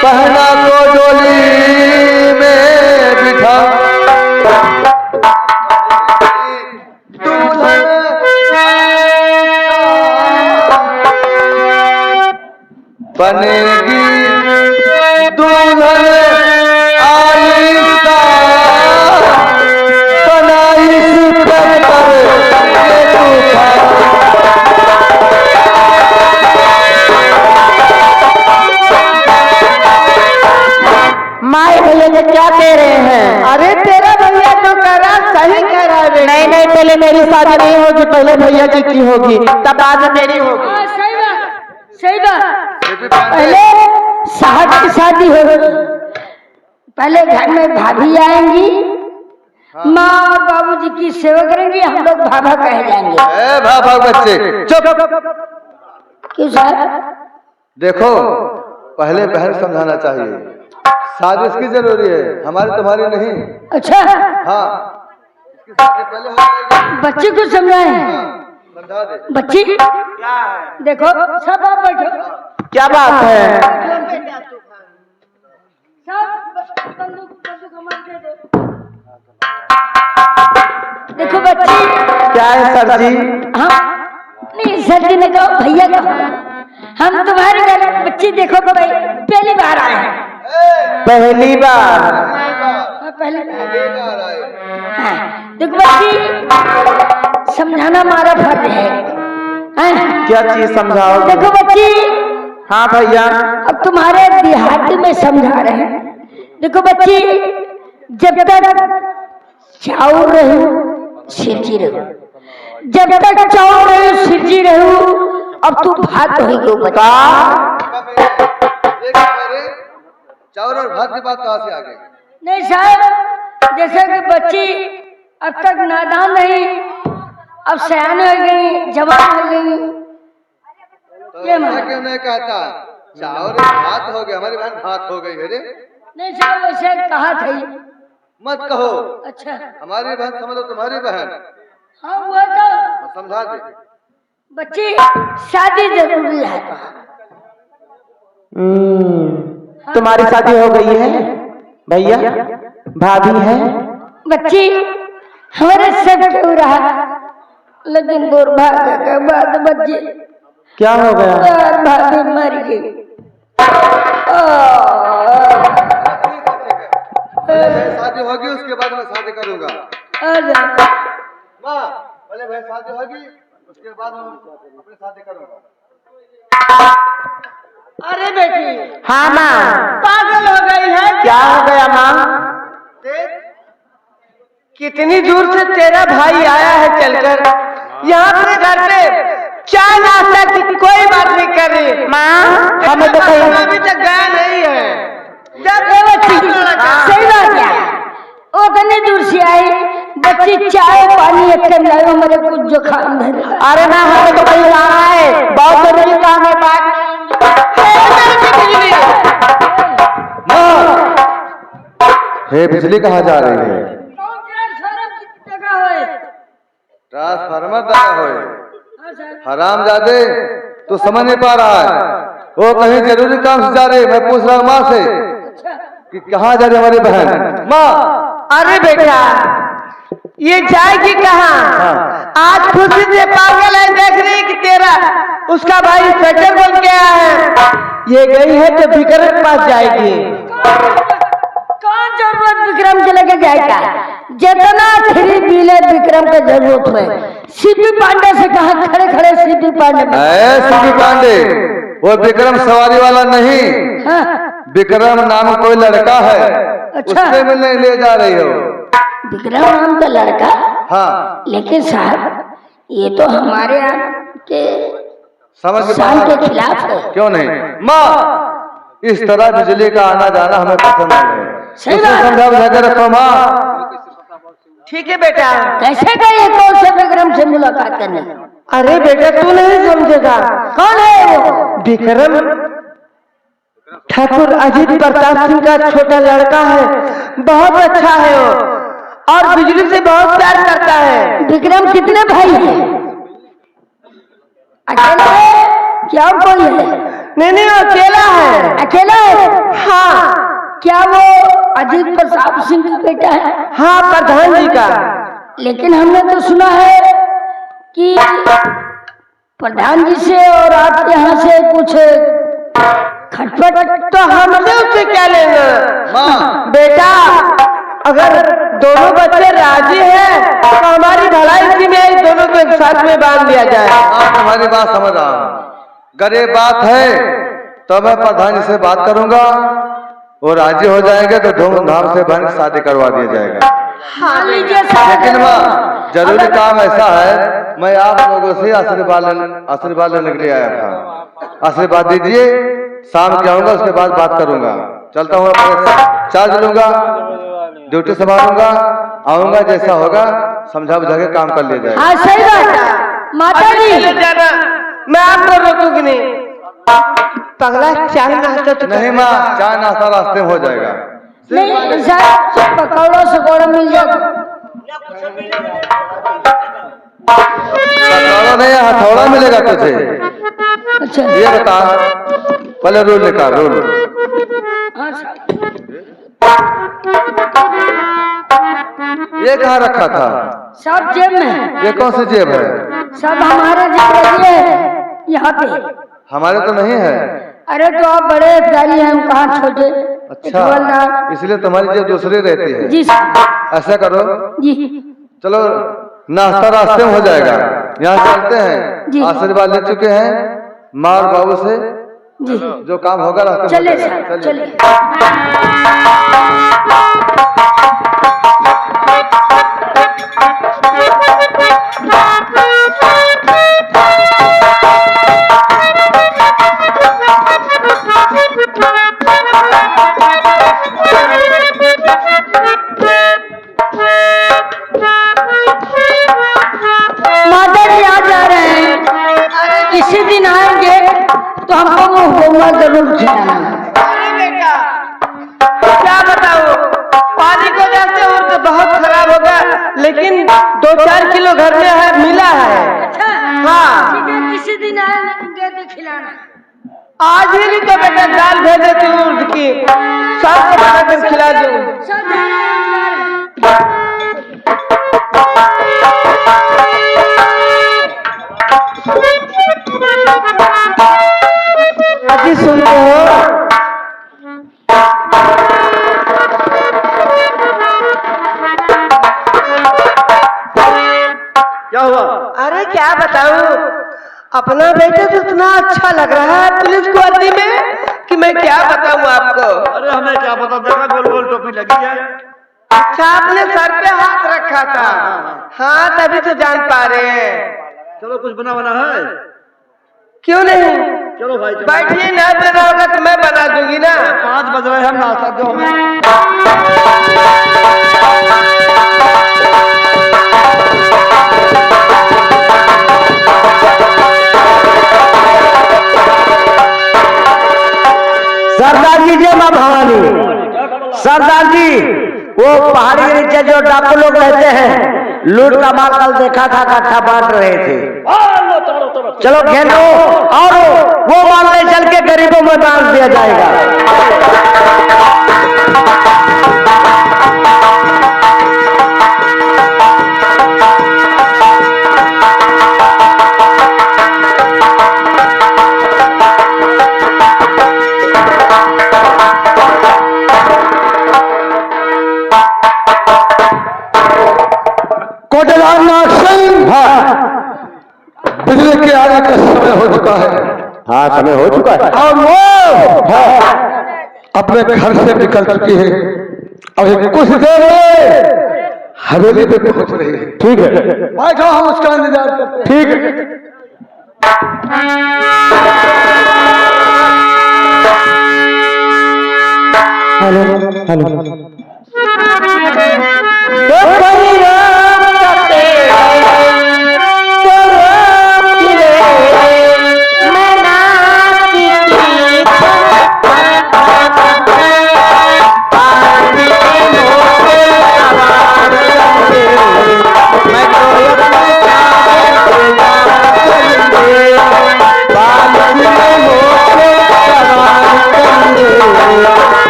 बहना को डोली में बिठा बनेगी दुल्हन आलिशा बनाई सिकंदर ये तूफान। माए भैया जी क्या कह रहे हैं? अरे तेरा भैया जो कह रहा सही कह रहा है। नहीं नहीं, पहले मेरी शादी नहीं होगी, पहले भैया जी की होगी, तब बाद में मेरी होगी। सही बात सही बात। पहले साहब की शादी होगी, पहले घर में भाभी आएंगी, माँ और बाबूजी की सेवा करेंगी, हम लोग भाभा कह जाएंगे। भाग बच्चे चुप। क्यों साहब? देखो पहले बहन समझाना चाहिए, शादी इसकी जरूरी है, हमारी तुम्हारी नहीं। अच्छा हाँ इसकी शादी पहले हो जाएगी। बच्चे को समझाएं। समझा दे बच्ची देखो, सब आप बैठो। क्या बात है? देखो बच्ची। क्या है सर जी? हाँ नहीं, सर जी ने कहा भैया कहा, हम तुम्हारे घर बच्ची देखो पहली बार आए हैं। पहली बार? पहली बार आए। हाँ देखो बच्ची, समझाना हमारा फर्ज है। क्या चीज समझाओ? देखो बच्ची। हाँ भैया। अब तुम्हारे देहात में समझा रहे हैं। देखो बच्ची, जब तक चाउर रहू सिरजी रहू, जब तक चाउर रहू सिरजी रहू, अब तू भात होगी बता। चावल और भात की बात कहाँ से आ गई? नहीं साहब, जैसे कि बच्ची अब तक नादान नहीं, अब सयान हो गई, जवान हो गई। तो ऐसा क्यों नहीं कहता? चावल और भात हो गया, हमारी बहन भात हो गई है रे। नहीं साहब, वैसे कहा था। मत कहो। अच्छा हमारी बहन समझो, तुम्हारी बहन। हाँ वो तो समझा दे। बच्ची शादी जरूरी है। तुम्हारी शादी हो गई है भैया? भाभी है? बच्ची हमारे सब क्यों रहा, लेकिन दुर्भाग्य के बाद बच्ची क्या हो गया? भाभी मर गई। शादी होगी उसके बाद मैं शादी करूंगा। माँ पहले भाई शादी होगी उसके बाद मैं अपनी शादी करूंगा। अरे बेटी। हाँ माँ। पागल हो गई है? क्या हो गया माँ? कितनी दूर से तेरा भाई आया है चलकर, यहाँ पे घर पे चाय नाश्ता की कोई बात नहीं कर रही। माँ हमें तो अभी तक गया नहीं है। सही बात है, वो कितनी दूर से आई, बच्ची चाय पानी एक लाओ, मेरे कुछ जुकाम है। अरे ना हमें तो कहीं जाना है, बहुत जरूरी काम है। बात हे बिजली कहाँ जा रही है? ट्रांसफार्मर दगा होए। हरामजादे तो समझ नहीं पा रहा है, वो कहीं जरूरी काम से जा रही। मैं पूछ रहा हूँ माँ से कि कहाँ जा रही हमारी बहन। माँ अरे बेटा ये जाएगी कहाँ? आज खुशी से पागल है, देख रही कि तेरा उसका भाई स्वेटर बन के आया है। ये गई है तो विक्रम के पास जाएगी। कौन जरूरत विक्रम के लगे जाएगा? जितना थ्री व्हीलर विक्रम का जरूरत है, सीपी पांडे से कहा खड़े खड़े सीपी पांडे। सीपी पांडे वो विक्रम सवारी वाला नहीं। हाँ। विक्रम नाम कोई लड़का है। अच्छा। उससे मिलने ले जा रही हो। विक्रम नाम का लड़का? हाँ। लेकिन साहब ये तो हमारे यहाँ के समझ के खिलाफ है। क्यों नहीं? माँ इस तरह बिजली का आना जाना हमें पसंद नहीं है। समझा बुझा कर रखो माँ। ठीक है बेटा। कैसे गए कौन से विक्रम से मुलाकात करने? अरे बेटा तू नहीं समझेगा। कौन है वो? विक्रम ठाकुर अजीत प्रताप सिंह का छोटा लड़का है, बहुत अच्छा है वो, और बिजली से बहुत प्यार करता है। विक्रम कितने भाई हैं? अकेला है क्या कोई है? नहीं नहीं अकेला है। अकेला है? हाँ क्या वो अजीत प्रताप सिंह का बेटा है? हाँ, प्रधान जी का। लेकिन हमने तो सुना है कि प्रधान जी से और आपके यहाँ से कुछ खटपट। तो हमसे उससे क्या लेना? माँ बेटा, अगर दोनों बच्चे राजी हैं तो हमारी भलाई की में दोनों को एक साथ में बांध दिया जाए। हाँ, तुम्हारी बात समझ रहा हूँ। अगर ये बात है तो मैं प्रधान जी से बात करूंगा, वो राजी हो जाएंगे तो धूमधाम से बहन की शादी करवा दिया जाएगा। मान लीजिए लेकिन माँ, जरूरी काम ऐसा है, मैं आप लोगों से आशीर्वाद लेने के लिए आया था। आशीर्वाद दीजिए, शाम के आऊंगा, उसके बाद बात करूंगा। चलता हूँ, चार्ज लूंगा, ड्यूटी संभालूंगा, आऊंगा, जैसा होगा समझा बुझा के काम कर लिया जाएगा। हाँ सही बात है माता अभी जी। चले जाना, मैं आपको रोकूंगी नहीं। पगला, चाय नाश्ता तो नहीं माँ, चाय नाश्ता रास्ते में हो जाएगा। नहीं सर, पकौड़ा सकोड़ा मिल जाएगा। पकौड़ा नहीं, हथौड़ा मिलेगा तुझे। अच्छा ये बता, पहले रोल निकाल, रोल। हाँ सर। ये कहाँ रखा था? सब जेब में है। ये कौन सी जेब है? सब हमारे जेब में है यहाँ पे। हमारे तो नहीं है। अरे तो आप बड़े प्यारी हैं, हम कहाँ छोटे। अच्छा, इसलिए तुम्हारी जेब दूसरी रहती है। जी सर। ऐसा करो, जी चलो नाश्ता रास्ते में हो जाएगा, यहाँ चलते जी। हैं। आशीर्वाद ले चुके हैं माँ और बाबू से, जी जो काम होगा रास्ते में चले हो जाएगा। सर चले। माता जी आ जा रहे हैं, किसी दिन आएंगे तो हमको मुंह जरूर खिलाना। अरे बेटा, क्या बताऊं, पानी को वजह से और तो बहुत खराब होगा, लेकिन 2-4 किलो घर में है, मिला है। अच्छा हाँ। ठीक है, किसी दिन आएंगे तो खिलाना। आज ही नहीं तो बेटा दाल भेज देती हूँ उर्द की, सब को बना कर खिला दूँ। सब जाना है। अजी सुनते हो? क्या हुआ? अरे क्या बताऊं, अपना बेटा तो इतना अच्छा लग रहा है पुलिस वर्दी में कि मैं क्या बताऊं आपको। अरे हमें क्या पता, देखा गोल गोल टोपी लगी है। अच्छा, आपने सर पे हाथ रखा था। हाँ, तभी तो जान पा रहे हैं। चलो कुछ बना बना है, क्यों नहीं? चलो भाई बैठिए, ना बना होगा तो मैं बना दूंगी ना। 5 बज रहे हैं, हम नाश्ता दो हमें। सरदार जी जय मां भवानी। सरदार जी, वो पहाड़ी के नीचे जो डाकू लोग रहते हैं, लूट का माल कल देखा था, इकट्ठा बांट रहे थे। चलो घेरो और वो माल ले चल के गरीबों में बांट दिया जाएगा। कोटेदार नाग सिंह, बिजली के आने का समय हो चुका है। हाँ, समय हो चुका है। और वो अपने घर से निकल चुकी है, अभी कुछ देर में हवेली पे पहुंच रही है। ठीक है, बैठो, हम उसका इंतजार करते हैं। ठीक है। Hello hello.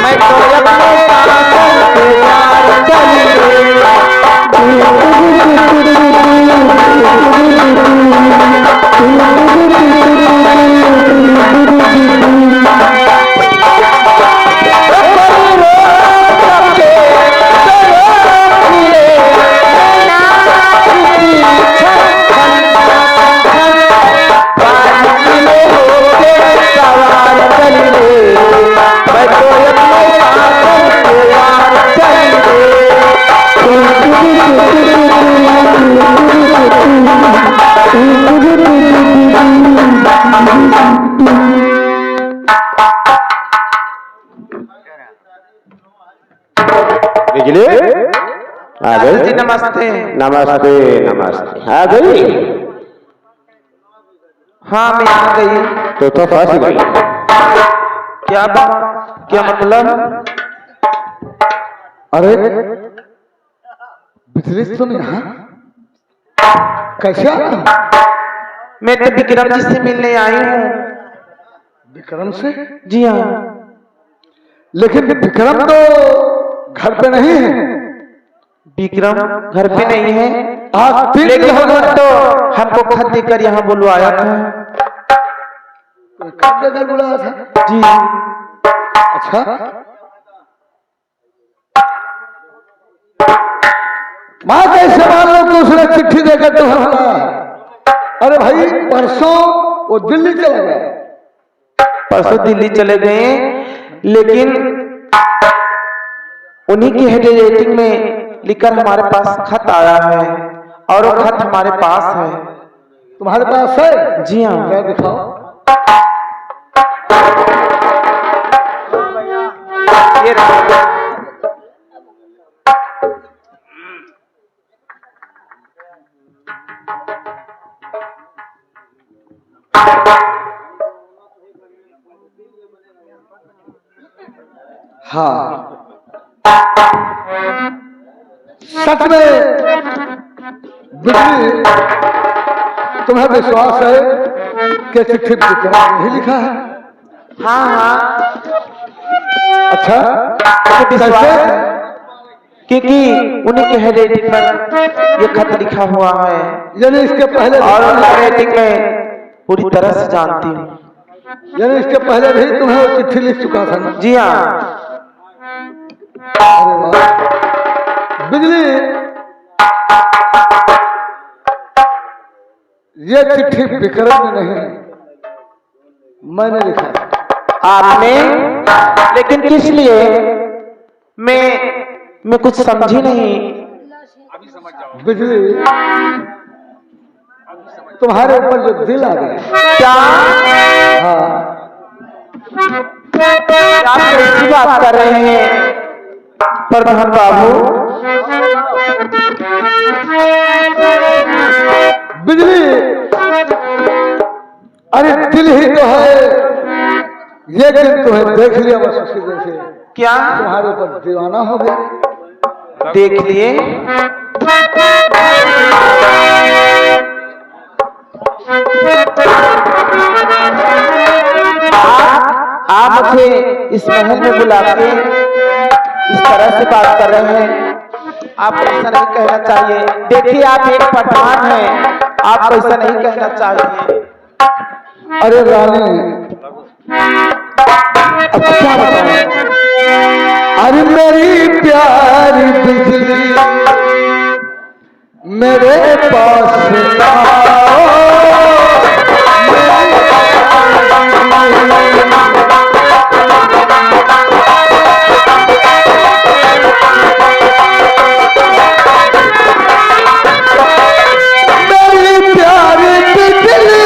मैं तो बिजली आ गई जी नमस्ते। नमस्ते नमस्ते आ गई। हाँ मैं आ गई। तो फंस गई। क्या बात, क्या मतलब? अरे बिजली तुम यहाँ कैसे आया? मैं तो विक्रम जी से मिलने आई हूँ। विक्रम से? जी हाँ। लेकिन विक्रम तो घर पे नहीं है। विक्रम घर पे नहीं है, आज 3 दिन लेकिन हो वो गए। तो हमको खत देकर यहाँ बुलवाया था। कब लेकर बुलाया था? जी अच्छा, माँ कैसे मान लो कि उसने चिट्ठी देकर तुम्हें बुलाया? अरे भाई परसों वो दिल्ली चला गया। परसों दिल्ली चले गए, लेकिन उन्हीं की हैंडराइटिंग में लिखकर हमारे पास खत आया है और वो खत हमारे पास है। तुम्हारे पास है? जी हाँ। क्या दिखाओ। ये रहा। हाँ सच में बिजली, तुम्हें विश्वास है कि चिट्ठी विक्रम ने ही लिखा है? हाँ हाँ अच्छा, विश्वास कैसे? है, क्योंकि उन्हीं के हैंडराइटिंग पर ये खत लिखा हुआ है यानी इसके पहले और उनकी हैंडराइटिंग में पूरी तरह से जानती हूँ। यानी इसके पहले भी तुम्हें वो चिट्ठी लिख चुका था ना? जी हाँ। अरे वाह बिजली, ये चिट्ठी विक्रम ने नहीं, मैंने लिखा है। आपने? लेकिन किस लिए? मैं कुछ समझी नहीं। बिजली, तुम्हारे ऊपर जो दिल आ गया। क्या हाँ, आप कैसी बात कर रहे हैं प्रधान बाबू? बिजली, अरे दिल ही तो है। ये दिन तुम्हें देख लिया बस उसी दिन से क्या तुम्हारे ऊपर दीवाना हो गया। देख लिए? आप मुझे इस महल में बुला के इस तरह से बात कर रहे हैं, आपको ऐसा नहीं कहना चाहिए। देखिए आप एक पठान हैं, आपको ऐसा नहीं कहना चाहिए। अरे रानी, अब क्या बताऊं? अरे मेरी प्यारी बिजली, मेरे पास आओ। मेरी प्यारी बिजली,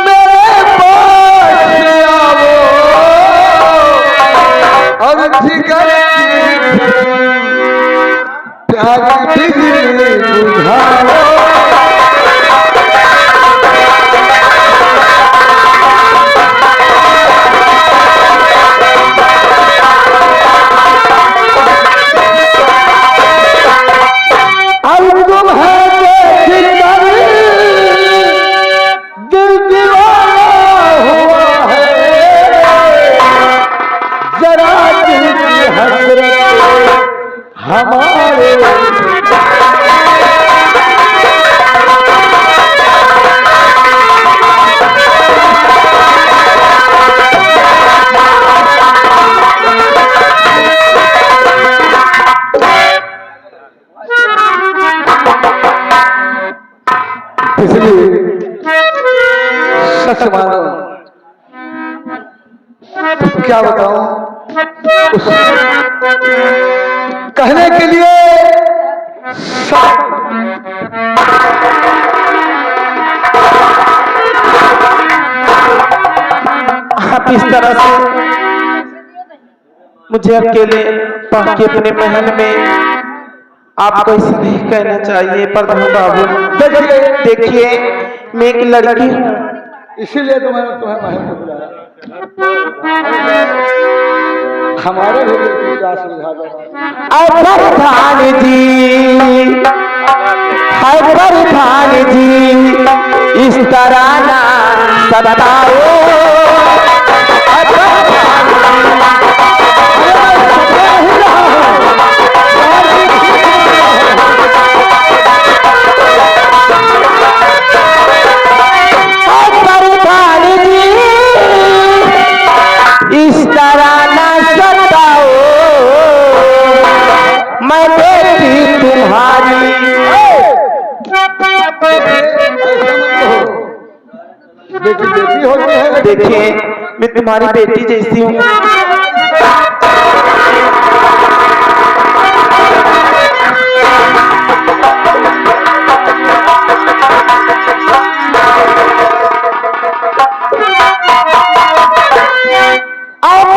मेरे पास आओ। और जिगर प्यारी बिजली बुझाओ। अब तुम्हें देख कर दिल दीवाना हुआ है। जरा दिल की हसरत हमारे इसलिए सच मानो, क्या बताऊं, उस कहने के लिए आप इस तरह से मुझे अकेले पाके अपने महल में आपको ऐसा नहीं कहना चाहिए प्रधान बाबू। देखिए मैं एक लड़की हूँ, इसीलिए तो मैंने तुम्हें महल में बुलाया। हमारे भी दिल की क्या सुविधा दो। प्रधान जी, हाय प्रधान जी, इस तरह ना सताओ। इस तरह ना सताओ, मैं बेटी तुम्हारी। बेटी बेटी होती है। देखिए मैं तुम्हारी बेटी जैसी हूँ।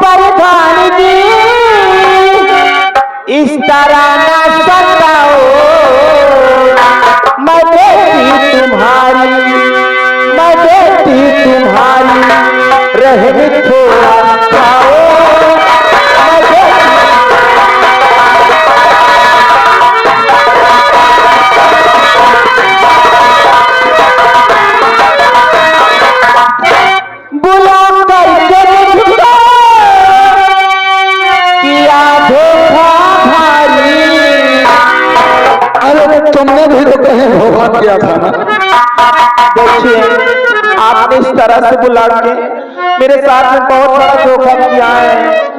प्रधान जी इस तरह ना सताओ, मैं बेटी तुम्हारी, मैं बेटी तुम्हारी, रहने थोड़ा खाओ। बुला करके मुझको किया धोखा भारी। अरे तुमने भी तो कहीं धोखा किया था ना। देखिए आपने इस तरह से बुला के मेरे साथ में बहुत बड़ा धोखा किया है।